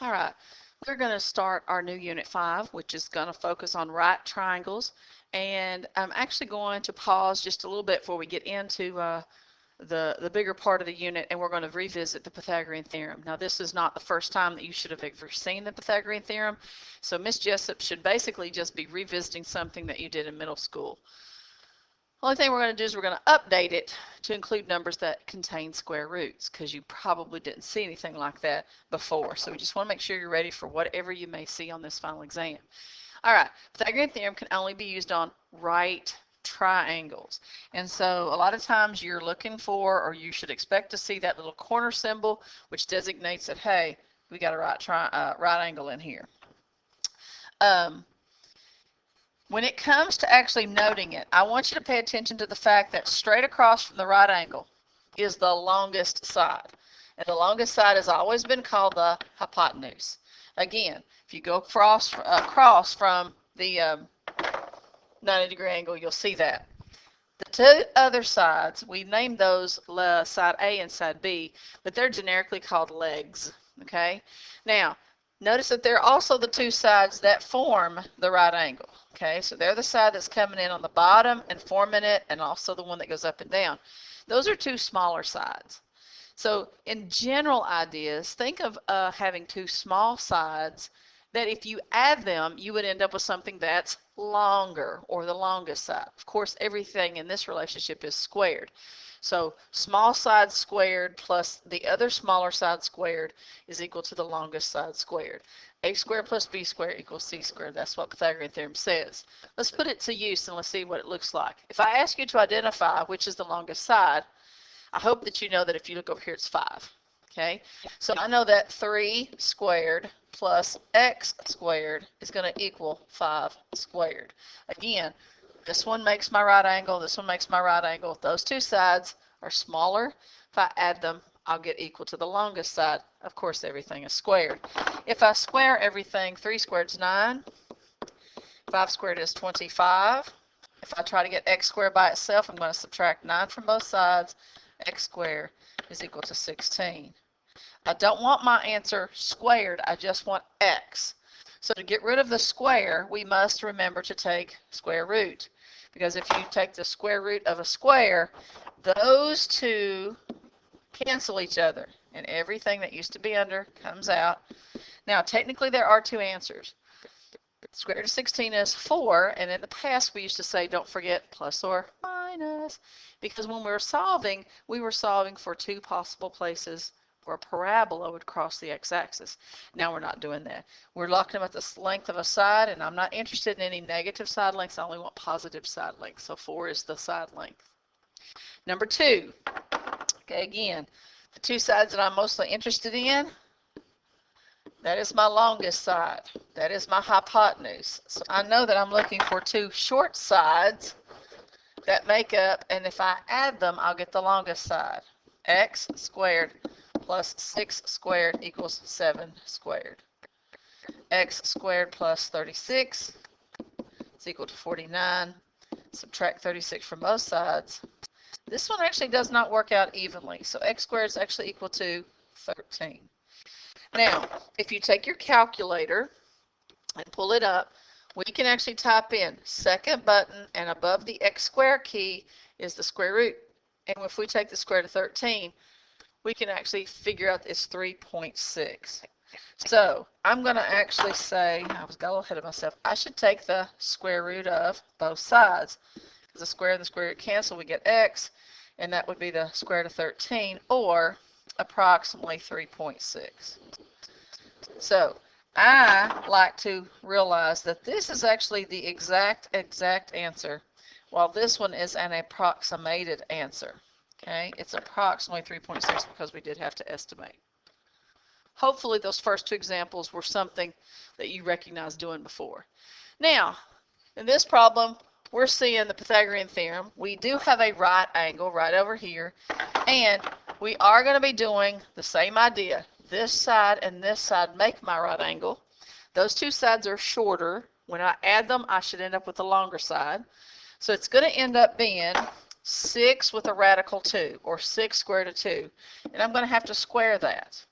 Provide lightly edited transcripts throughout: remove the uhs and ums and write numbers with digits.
All right, we're going to start our new Unit 5, which is going to focus on right triangles. And I'm actually going to pause just a little bit before we get into the bigger part of the unit, and we're going to revisit the Pythagorean theorem. Now, this is not the first time that you should have ever seen the Pythagorean theorem, so Miss Jessup should basically just be revisiting something that you did in middle school. Only thing we're going to do is we're going to update it to include numbers that contain square roots, because you probably didn't see anything like that before. So we just want to make sure you're ready for whatever you may see on this final exam. All right, Pythagorean theorem can only be used on right triangles. And so a lot of times you're looking for, or you should expect to see, that little corner symbol, which designates that, hey, we got a right angle in here. When it comes to actually noting it, I want you to pay attention to the fact that straight across from the right angle is the longest side. And the longest side has always been called the hypotenuse. Again, if you go across from the 90-degree angle, you'll see that. The two other sides, we named those side A and side B, but they're generically called legs. Okay? Now, notice that they're also the two sides that form the right angle. Okay, so they're the side that's coming in on the bottom and forming it, and also the one that goes up and down. Those are two smaller sides. So in general ideas, think of having two small sides that if you add them, you would end up with something that's longer, or the longest side. Of course, everything in this relationship is squared. So small side squared plus the other smaller side squared is equal to the longest side squared. A squared plus b squared equals c squared. That's what Pythagorean theorem says. Let's put it to use and let's see what it looks like. If I ask you to identify which is the longest side, I hope that you know that if you look over here, it's 5. Okay, so I know that 3 squared plus x squared is going to equal 5 squared. Again, this one makes my right angle, this one makes my right angle. Those two sides are smaller. If I add them, I'll get equal to the longest side. Of course, everything is squared. If I square everything, 3 squared is 9. 5 squared is 25. If I try to get x squared by itself, I'm going to subtract 9 from both sides. X squared is equal to 16. I don't want my answer squared, I just want x. So to get rid of the square, we must remember to take square root. Because if you take the square root of a square, those two cancel each other, and everything that used to be under comes out. Now, technically, there are two answers. Square root of 16 is 4, and in the past, we used to say, don't forget plus or minus, because when we were solving for two possible places where a parabola would cross the x-axis. Now we're not doing that. We're looking at the length of a side, and I'm not interested in any negative side lengths. I only want positive side lengths. So 4 is the side length. Number 2. Okay, again, the two sides that I'm mostly interested in, that is my longest side. That is my hypotenuse. So I know that I'm looking for two short sides that make up, and if I add them, I'll get the longest side. X squared plus 6 squared equals 7 squared. X squared plus 36 is equal to 49. Subtract 36 from both sides. This one actually does not work out evenly, so x squared is actually equal to 13. Now, if you take your calculator and pull it up, we can actually type in second button, and above the x squared key is the square root. And if we take the square root of 13, we can actually figure out it's 3.6. So I'm going to actually say, got a little ahead of myself, I should take the square root of both sides. Because the square and the square root cancel, we get x, and that would be the square root of 13, or approximately 3.6. So I like to realize that this is actually the exact answer, while this one is an approximated answer. Okay, it's approximately 3.6 because we did have to estimate. Hopefully those first two examples were something that you recognized doing before. Now, in this problem, we're seeing the Pythagorean theorem. We do have a right angle right over here, and we are going to be doing the same idea. This side and this side make my right angle. Those two sides are shorter. When I add them, I should end up with the longer side. So it's going to end up being 6 with a radical 2, or 6 squared root of 2. And I'm going to have to square that.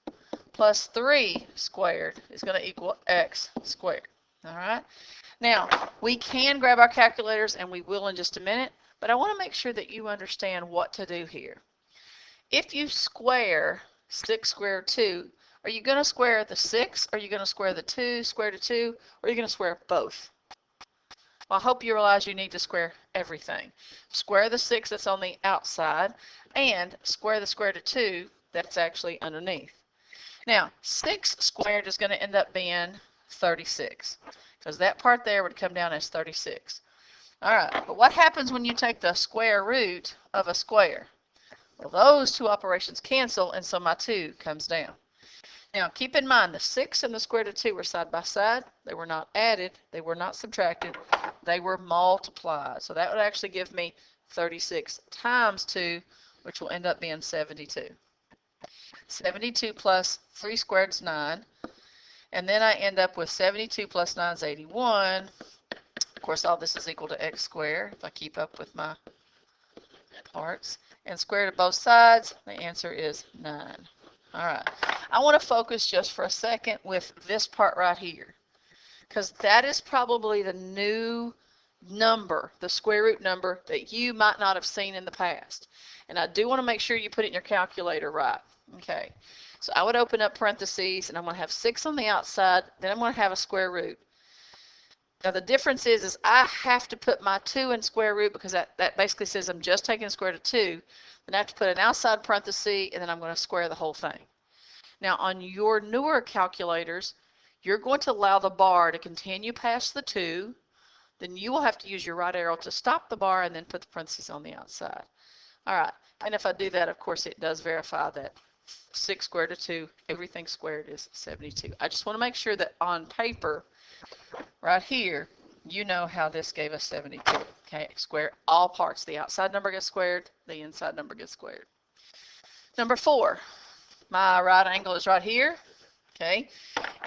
plus 3 squared is going to equal x squared. All right. Now, we can grab our calculators, and we will in just a minute, but I want to make sure that you understand what to do here. If you square 6 squared 2, are you going to square the 6? Are you going to square the 2, square the 2, or are you going to square both? Well, I hope you realize you need to square everything. Square the 6 that's on the outside, and square the square root of 2 that's actually underneath. Now, 6 squared is going to end up being 36, because that part there would come down as 36. All right, but what happens when you take the square root of a square? Well, those two operations cancel, and so my 2 comes down. Now, keep in mind, the 6 and the square root of 2 were side by side. They were not added. They were not subtracted. They were multiplied. So that would actually give me 36 times 2, which will end up being 72. 72 plus 3 squared is 9. And then I end up with 72 plus 9 is 81. Of course, all this is equal to x squared, if I keep up with my parts. And square root of both sides, the answer is 9. All right. I want to focus just for a second with this part right here, because that is probably the new number, the square root number that you might not have seen in the past. And I do want to make sure you put it in your calculator right. Okay. So I would open up parentheses, and I'm going to have 6 on the outside. Then I'm going to have a square root. Now the difference is I have to put my 2 in square root, because that basically says I'm just taking square root of 2. Then I have to put an outside parenthesis, and then I'm going to square the whole thing. Now on your newer calculators, you're going to allow the bar to continue past the 2. Then you will have to use your right arrow to stop the bar and then put the parentheses on the outside. All right. And if I do that, of course, it does verify that 6 squared of 2, everything squared is 72. I just want to make sure that on paper, right here, you know how this gave us 72. Okay, square all parts. The outside number gets squared, the inside number gets squared. Number 4, my right angle is right here. Okay,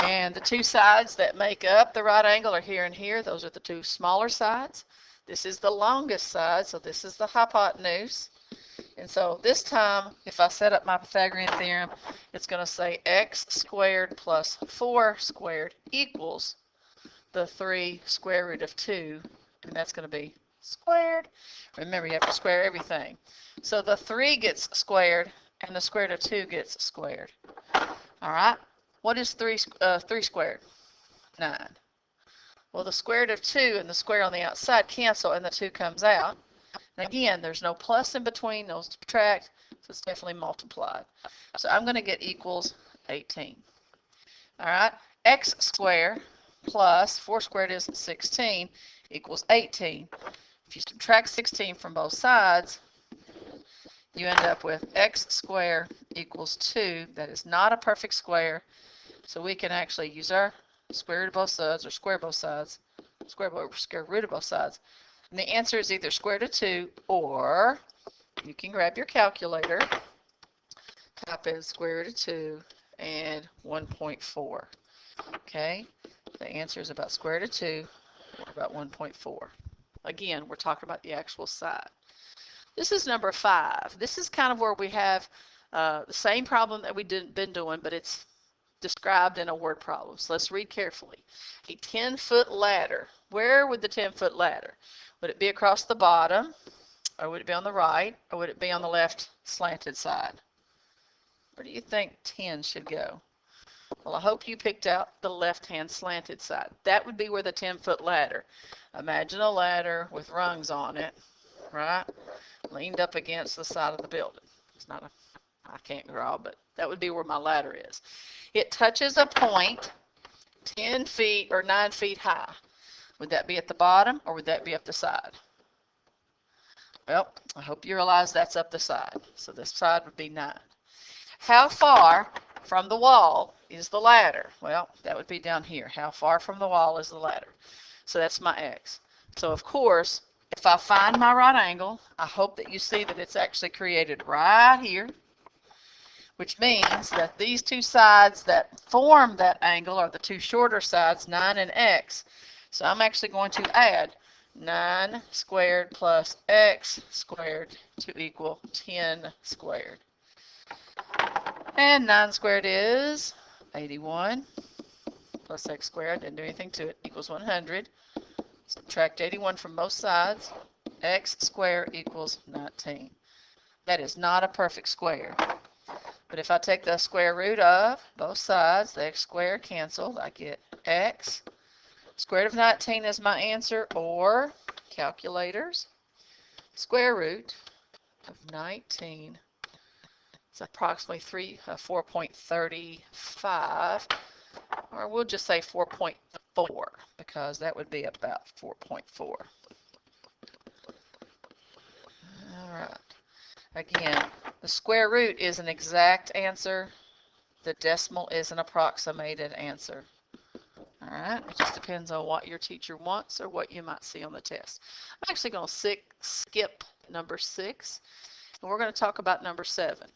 and the 2 sides that make up the right angle are here and here. Those are the 2 smaller sides. This is the longest side, so this is the hypotenuse. And so this time, if I set up my Pythagorean theorem, it's going to say x squared plus 4 squared equals the 3 square root of 2, and that's going to be squared. Remember, you have to square everything. So the 3 gets squared, and the square root of 2 gets squared. All right. What is 3 squared? 9. Well, the square root of 2 and the square on the outside cancel, and the 2 comes out. And again, there's no plus in between, no subtract, so it's definitely multiplied. So I'm going to get equals 18. All right. X squared plus 4 squared is 16 equals 18. If you subtract 16 from both sides, you end up with x squared equals 2. That is not a perfect square, so we can actually use our square root of both sides, or square both sides, square root of both sides. And the answer is either square root of 2, or you can grab your calculator, type in square root of 2 and 1.4. Okay, the answer is about square root of 2, or about 1.4. Again, we're talking about the actual side. This is number 5. This is kind of where we have the same problem that we've been doing, but it's described in a word problem. So let's read carefully. A 10-foot ladder. Where would the 10-foot ladder? Would it be across the bottom, or would it be on the right, or would it be on the left slanted side? Where do you think 10 should go? Well, I hope you picked out the left-hand slanted side. That would be where the 10-foot ladder. Imagine a ladder with rungs on it, right? Leaned up against the side of the building. It's not a, I can't draw, but that would be where my ladder is. It touches a point 10 feet or 9 feet high. Would that be at the bottom, or would that be up the side? Well, I hope you realize that's up the side. So this side would be 9. How far from the wall is the ladder? Well, that would be down here. How far from the wall is the ladder? So that's my x. So of course, if I find my right angle, I hope that you see that it's actually created right here, which means that these 2 sides that form that angle are the 2 shorter sides, 9 and x. So I'm actually going to add 9 squared plus x squared to equal 10 squared. And 9 squared is 81 plus x squared, didn't do anything to it, equals 100. Subtract 81 from both sides. X squared equals 19. That is not a perfect square. But if I take the square root of both sides, the x squared cancels, I get x. Square root of 19 is my answer, or calculators, square root of 19. It's approximately 4.35, or we'll just say 4.4, because that would be about 4.4. All right. Again, the square root is an exact answer. The decimal is an approximated answer. All right. It just depends on what your teacher wants or what you might see on the test. I'm actually going to skip number 6, and we're going to talk about number 7.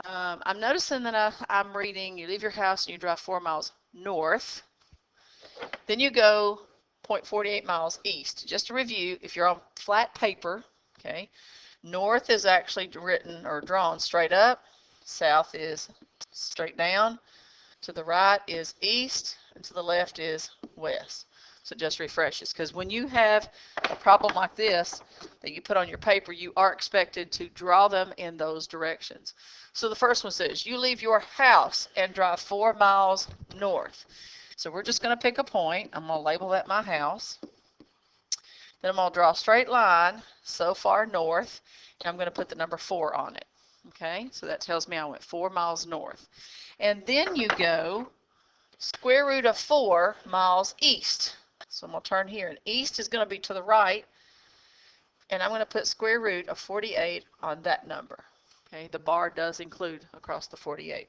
I'm noticing that I'm reading, you leave your house and you drive 4 miles north. Then you go 0.48 miles east. Just to review, if you're on flat paper, okay, north is actually written or drawn straight up. South is straight down. To the right is east, and to the left is west. So it just refreshes, because when you have a problem like this that you put on your paper, you are expected to draw them in those directions. So the first one says, you leave your house and drive 4 miles north. So we're just going to pick a point. I'm going to label that my house. Then I'm going to draw a straight line so far north, and I'm going to put the number 4 on it. Okay, so that tells me I went 4 miles north. And then you go square root of 4 miles east. So I'm going to turn here, and east is going to be to the right, and I'm going to put square root of 48 on that number. Okay, the bar does include across the 48.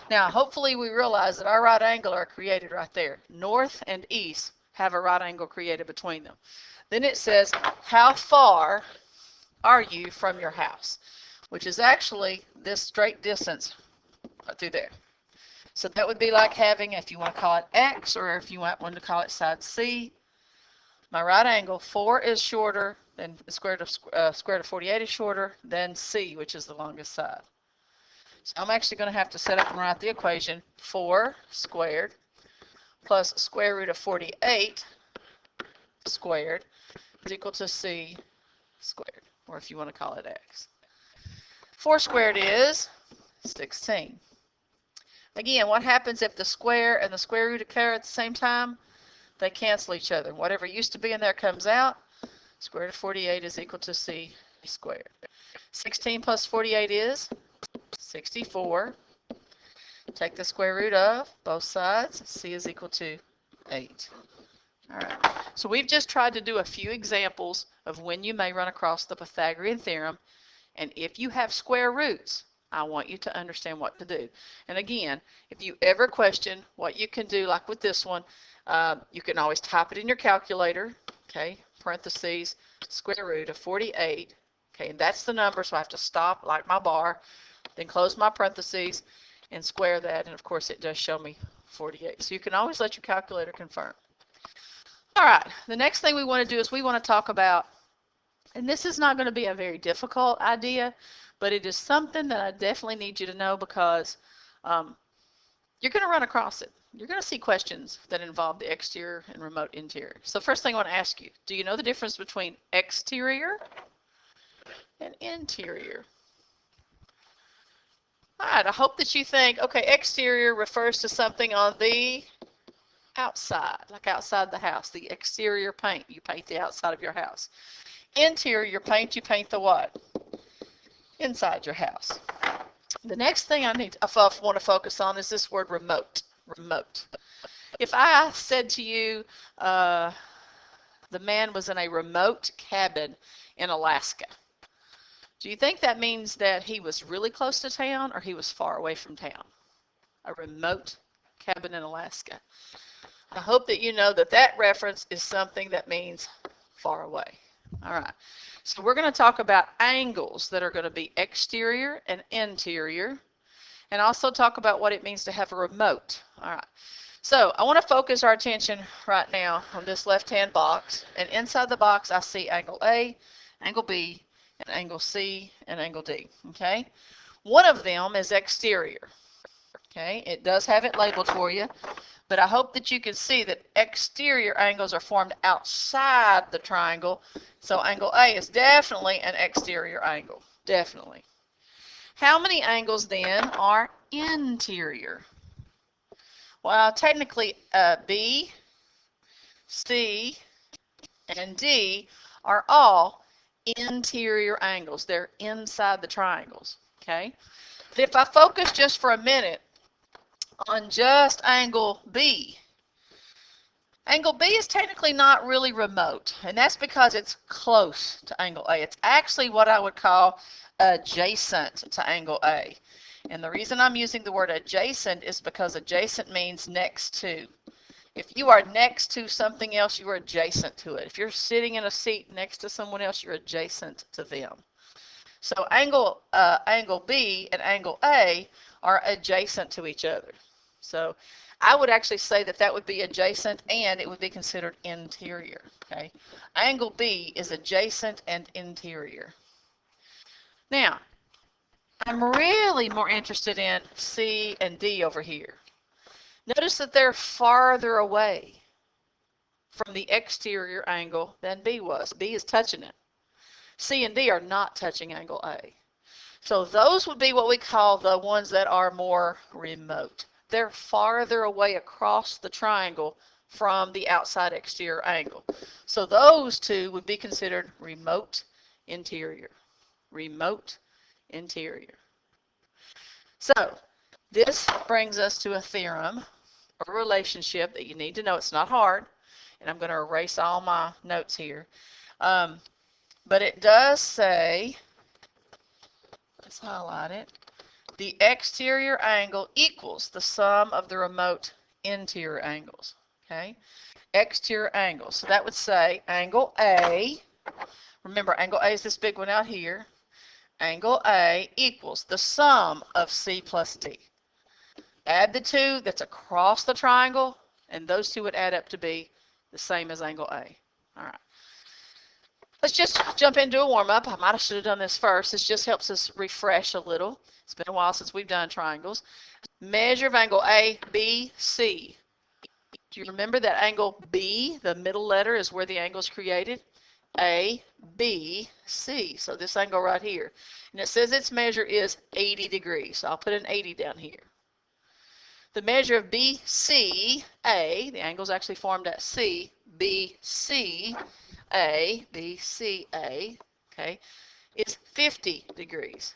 Now, hopefully we realize that our right angle are created right there. North and east have a right angle created between them. Then it says, how far are you from your house? Which is actually this straight distance right through there. So that would be like having, if you want to call it X, or if you want to call it side C, my right angle, 4 is shorter than square root of 48 is shorter than C, which is the longest side. So I'm actually going to have to set up and write the equation 4 squared plus square root of 48 squared is equal to C squared, or if you want to call it X. 4 squared is 16. Again, what happens if the square and the square root occur at the same time? They cancel each other. Whatever used to be in there comes out. Square root of 48 is equal to C squared. 16 plus 48 is 64. Take the square root of both sides. C is equal to 8. All right. So we've just tried to do a few examples of when you may run across the Pythagorean theorem. And if you have square roots, I want you to understand what to do. And again, if you ever question what you can do, like with this one, you can always type it in your calculator, okay, parentheses, square root of 48, okay, and that's the number, so I have to stop, like my bar, then close my parentheses, and square that, and of course it does show me 48. So you can always let your calculator confirm. All right, the next thing we want to do is we want to talk about, and this is not going to be a very difficult idea, but it is something that I definitely need you to know, because you're going to run across it. You're going to see questions that involve the exterior and remote interior. So first thing I want to ask you, do you know the difference between exterior and interior? All right, I hope that you think, okay, exterior refers to something on the outside, like outside the house, the exterior paint. You paint the outside of your house. Interior paint, you paint the what? Inside your house. The next thing I want to focus on is this word remote. Remote. If I said to you, the man was in a remote cabin in Alaska, do you think that means that he was really close to town or he was far away from town? A remote cabin in Alaska. I hope that you know that that reference is something that means far away. All right. So we're going to talk about angles that are going to be exterior and interior, and also talk about what it means to have a remote. All right. So I want to focus our attention right now on this left-hand box, and inside the box I see angle A, angle B, and angle C, and angle D. Okay. One of them is exterior. Okay, it does have it labeled for you, but I hope that you can see that exterior angles are formed outside the triangle. So angle A is definitely an exterior angle, definitely. How many angles then are interior? Well, technically B, C, and D are all interior angles. They're inside the triangles, okay? But if I focus just for a minute on just angle B, angle B is technically not really remote, and that's because it's close to angle A. It's actually what I would call adjacent to angle A. And the reason I'm using the word adjacent is because adjacent means next to. If you are next to something else, you are adjacent to it. If you're sitting in a seat next to someone else, you're adjacent to them. So angle B and angle A are adjacent to each other. So I would actually say that that would be adjacent and it would be considered interior. Okay, angle B is adjacent and interior. Now, I'm really more interested in C and D over here. Notice that they're farther away from the exterior angle than B was. B is touching it. C and D are not touching angle A. So those would be what we call the ones that are more remote. They're farther away across the triangle from the outside exterior angle. So those two would be considered remote interior. Remote interior. So this brings us to a theorem or a relationship that you need to know. It's not hard, and I'm going to erase all my notes here. But it does say, let's highlight it, the exterior angle equals the sum of the remote interior angles. Okay, exterior angles. So that would say angle A, remember angle A is this big one out here, angle A equals the sum of C plus D. Add the two that's across the triangle, and those two would add up to be the same as angle A. All right. Let's just jump into a warm-up. I might have should have done this first. This just helps us refresh a little. It's been a while since we've done triangles. Measure of angle A, B, C. Do you remember that angle B, the middle letter, is where the angle is created? A, B, C. So this angle right here. And it says its measure is 80 degrees. So I'll put an 80 down here. The measure of BCA, the angle is actually formed at C, BCA, okay, is 50 degrees.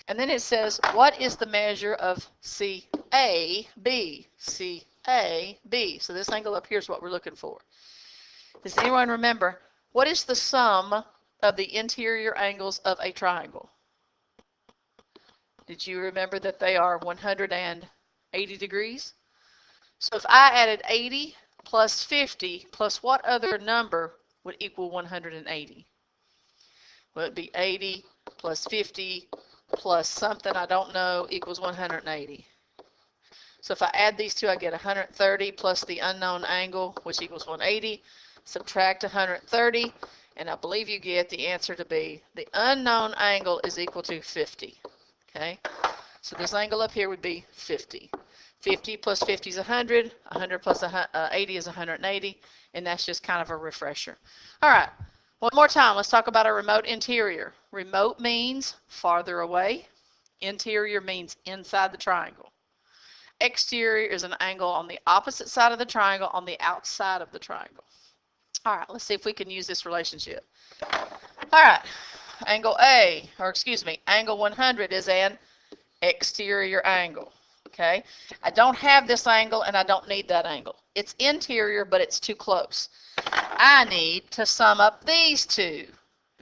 And then it says, what is the measure of CAB? CAB. So this angle up here is what we're looking for. Does anyone remember, what is the sum of the interior angles of a triangle? Did you remember that they are 180 degrees? So if I added 80 plus 50 plus what other number would equal 180? Well, it'd be 80 plus 50 plus something I don't know equals 180. So if I add these two, I get 130 plus the unknown angle, which equals 180. Subtract 130, and I believe you get the answer to be the unknown angle is equal to 50. Okay, so this angle up here would be 50. 50 plus 50 is 100. 100 plus 80 is 180, and that's just kind of a refresher. All right, one more time. Let's talk about a remote interior. Remote means farther away. Interior means inside the triangle. Exterior is an angle on the opposite side of the triangle, on the outside of the triangle. All right, let's see if we can use this relationship. All right, angle A, or excuse me, angle 100 is an exterior angle. Okay, I don't have this angle and I don't need that angle. It's interior, but it's too close. I need to sum up these two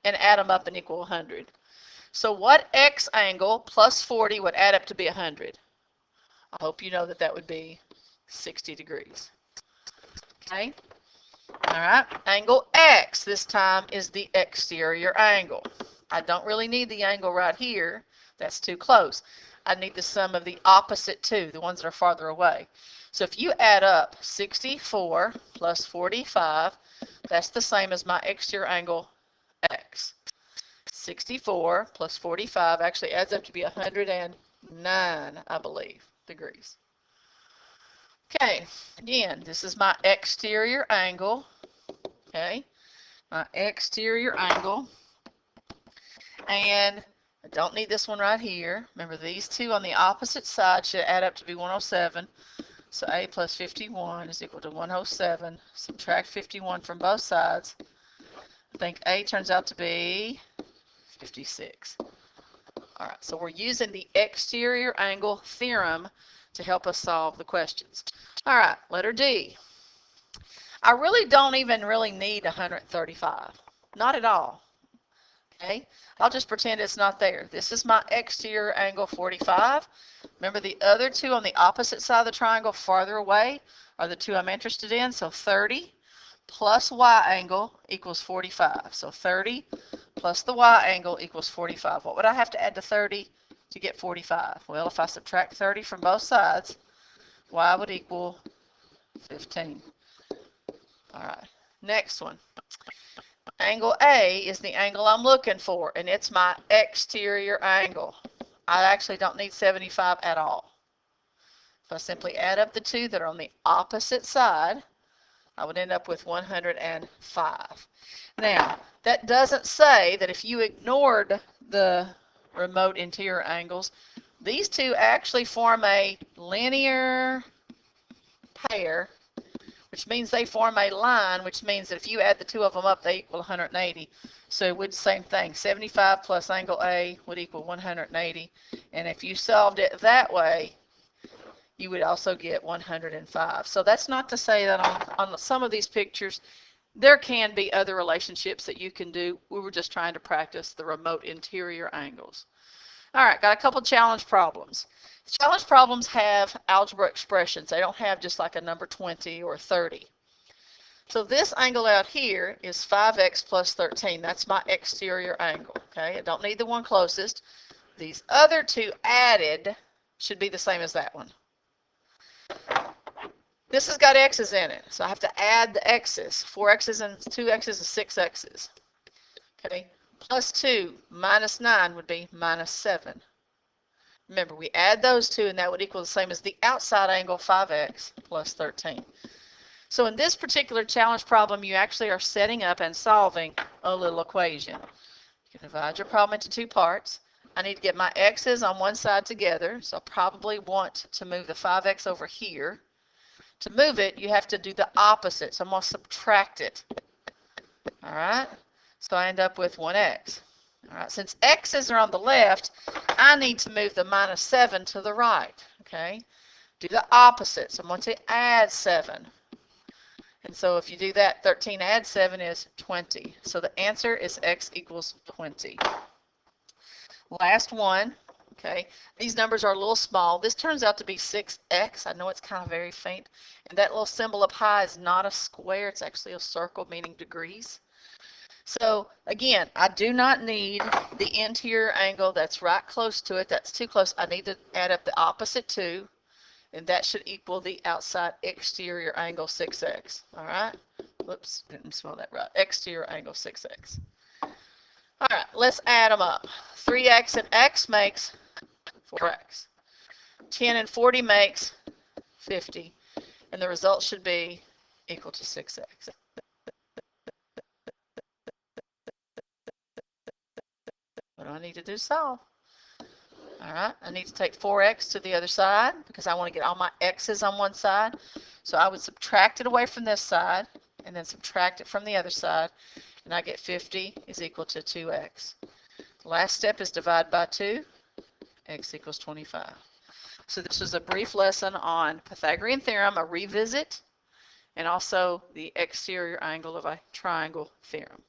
and add them up and equal 100. So what X angle plus 40 would add up to be 100? I hope you know that that would be 60 degrees. Okay. All right. Angle X this time is the exterior angle. I don't really need the angle right here. That's too close. I need the sum of the opposite two, the ones that are farther away. So if you add up 64 plus 45, that's the same as my exterior angle X. 64 plus 45 actually adds up to be 109, I believe. degrees. Okay, again, this is my exterior angle. Okay, my exterior angle. And I don't need this one right here. Remember, these two on the opposite side should add up to be 107. So A plus 51 is equal to 107. Subtract 51 from both sides. I think A turns out to be 56. All right, so we're using the exterior angle theorem to help us solve the questions. All right, letter D. I really don't even need 135. Not at all. Okay, I'll just pretend it's not there. This is my exterior angle 45. Remember, the other two on the opposite side of the triangle farther away are the two I'm interested in. So 30 plus y angle equals 45. So 30 plus the y angle equals 45. What would I have to add to 30 to get 45? Well, if I subtract 30 from both sides, y would equal 15. All right, next one. Angle A is the angle I'm looking for, and it's my exterior angle. I actually don't need 75 at all. If I simply add up the two that are on the opposite side, I would end up with 105. Now, that doesn't say that if you ignored the remote interior angles, these two actually form a linear pair, which means they form a line, which means that if you add the two of them up, they equal 180. So it would the same thing. 75 plus angle A would equal 180. And if you solved it that way, you would also get 105. So that's not to say that on some of these pictures, there can be other relationships that you can do. We were just trying to practice the remote interior angles. All right, got a couple challenge problems. Challenge problems have algebra expressions. They don't have just like a number 20 or 30. So this angle out here is 5x plus 13. That's my exterior angle. Okay, I don't need the one closest. These other two added should be the same as that one. This has got x's in it, so I have to add the x's. 4x's and 2x's is 6x's. Okay, plus 2 minus 9 would be minus 7. Remember, we add those two, and that would equal the same as the outside angle, 5x plus 13. So in this particular challenge problem, you actually are setting up and solving a little equation. You can divide your problem into two parts. I need to get my x's on one side together, so I'll probably want to move the 5x over here. To move it, you have to do the opposite, so I'm going to subtract it. All right, so I end up with 1x. All right, since x's are on the left, I need to move the minus 7 to the right. Okay, do the opposite, so I'm going to add 7. And so if you do that, 13 add 7 is 20. So the answer is x equals 20. Last one. Okay, these numbers are a little small. This turns out to be 6x. I know it's kind of very faint. And that little symbol up high is not a square. It's actually a circle, meaning degrees. So again, I do not need the interior angle that's right close to it. That's too close. I need to add up the opposite two, and that should equal the outside exterior angle 6x. All right. Whoops, didn't spell that right. Exterior angle 6x. All right, let's add them up. 3x and x makes 4x. 10 and 40 makes 50. And the result should be equal to 6x. What do I need to do to solve? All right, I need to take 4x to the other side because I want to get all my x's on one side. So I would subtract it away from this side and then subtract it from the other side. And I get 50 is equal to 2x. The last step is divide by 2. X equals 25. So this is a brief lesson on Pythagorean theorem, a revisit, and also the exterior angle of a triangle theorem.